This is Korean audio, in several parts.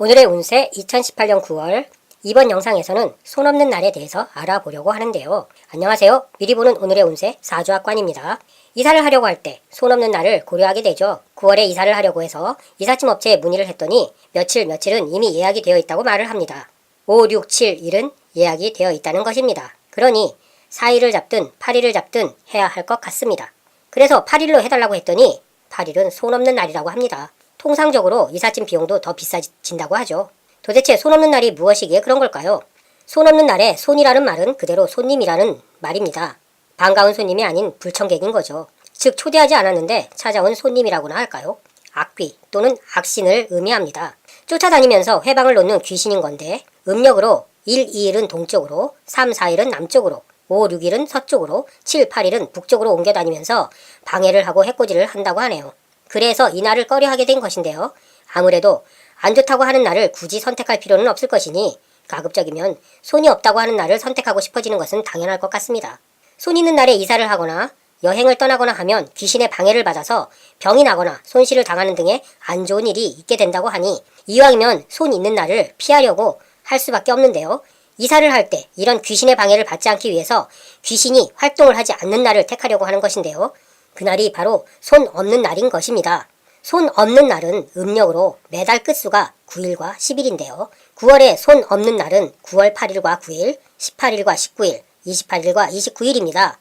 오늘의 운세 2018년 9월 이번 영상에서는 손 없는 날에 대해서 알아보려고 하는데요. 안녕하세요. 미리 보는 오늘의 운세 사주학관입니다. 이사를 하려고 할 때 손 없는 날을 고려하게 되죠. 9월에 이사를 하려고 해서 이삿짐 업체에 문의를 했더니 며칠은 이미 예약이 되어 있다고 말을 합니다. 5, 6, 7, 일은 예약이 되어 있다는 것입니다. 그러니 4일을 잡든 8일을 잡든 해야 할 것 같습니다. 그래서 8일로 해달라고 했더니 8일은 손 없는 날이라고 합니다. 통상적으로 이삿짐 비용도 더 비싸진다고 하죠. 도대체 손 없는 날이 무엇이기에 그런 걸까요? 손 없는 날에 손이라는 말은 그대로 손님이라는 말입니다. 반가운 손님이 아닌 불청객인 거죠. 즉 초대하지 않았는데 찾아온 손님이라고나 할까요? 악귀 또는 악신을 의미합니다. 쫓아다니면서 회방을 놓는 귀신인 건데 음력으로 1, 2일은 동쪽으로, 3, 4일은 남쪽으로, 5, 6일은 서쪽으로, 7, 8일은 북쪽으로 옮겨다니면서 방해를 하고 해코지를 한다고 하네요. 그래서 이 날을 꺼려하게 된 것인데요. 아무래도 안 좋다고 하는 날을 굳이 선택할 필요는 없을 것이니 가급적이면 손이 없다고 하는 날을 선택하고 싶어지는 것은 당연할 것 같습니다. 손 있는 날에 이사를 하거나 여행을 떠나거나 하면 귀신의 방해를 받아서 병이 나거나 손실을 당하는 등의 안 좋은 일이 있게 된다고 하니 이왕이면 손 있는 날을 피하려고 할 수밖에 없는데요. 이사를 할 때 이런 귀신의 방해를 받지 않기 위해서 귀신이 활동을 하지 않는 날을 택하려고 하는 것인데요. 그날이 바로 손 없는 날인 것입니다. 손 없는 날은 음력으로 매달 끝수가 9일과 10일인데요. 9월에 손 없는 날은 9월 8일과 9일, 18일과 19일, 28일과 29일입니다.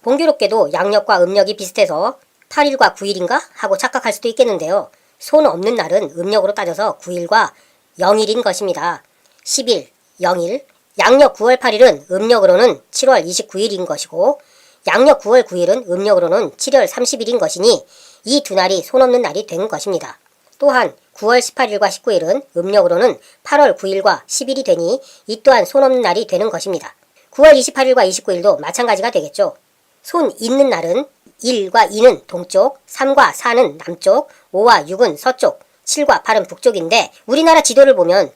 공교롭게도 양력과 음력이 비슷해서 8일과 9일인가 하고 착각할 수도 있겠는데요. 손 없는 날은 음력으로 따져서 9일과 0일인 것입니다. 10일, 0일, 양력 9월 8일은 음력으로는 7월 29일인 것이고 양력 9월 9일은 음력으로는 7월 30일인 것이니 이 두 날이 손 없는 날이 된 것입니다. 또한 9월 18일과 19일은 음력으로는 8월 9일과 10일이 되니 이 또한 손 없는 날이 되는 것입니다. 9월 28일과 29일도 마찬가지가 되겠죠. 손 있는 날은 1과 2는 동쪽, 3과 4는 남쪽, 5와 6은 서쪽, 7과 8은 북쪽인데 우리나라 지도를 보면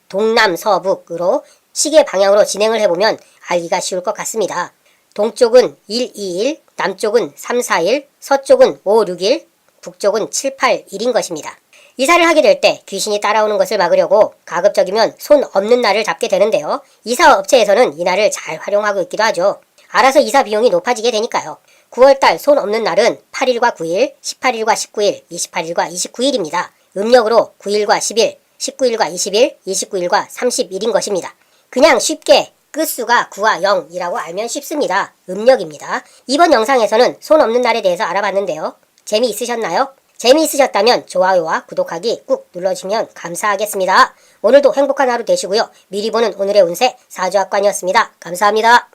동남서북으로 시계 방향으로 진행을 해보면 알기가 쉬울 것 같습니다. 동쪽은 1, 2일, 남쪽은 3, 4일, 서쪽은 5, 6일, 북쪽은 7, 8일인 것입니다. 이사를 하게 될 때 귀신이 따라오는 것을 막으려고 가급적이면 손 없는 날을 잡게 되는데요. 이사 업체에서는 이 날을 잘 활용하고 있기도 하죠. 알아서 이사 비용이 높아지게 되니까요. 9월달 손 없는 날은 8일과 9일, 18일과 19일, 28일과 29일입니다. 음력으로 9일과 10일, 19일과 20일, 29일과 30일인 것입니다. 그냥 쉽게 끝수가 9와 0이라고 알면 쉽습니다. 음력입니다. 이번 영상에서는 손 없는 날에 대해서 알아봤는데요. 재미있으셨나요? 재미있으셨다면 좋아요와 구독하기 꾹 눌러주시면 감사하겠습니다. 오늘도 행복한 하루 되시고요. 미리 보는 오늘의 운세 사주학관이었습니다. 감사합니다.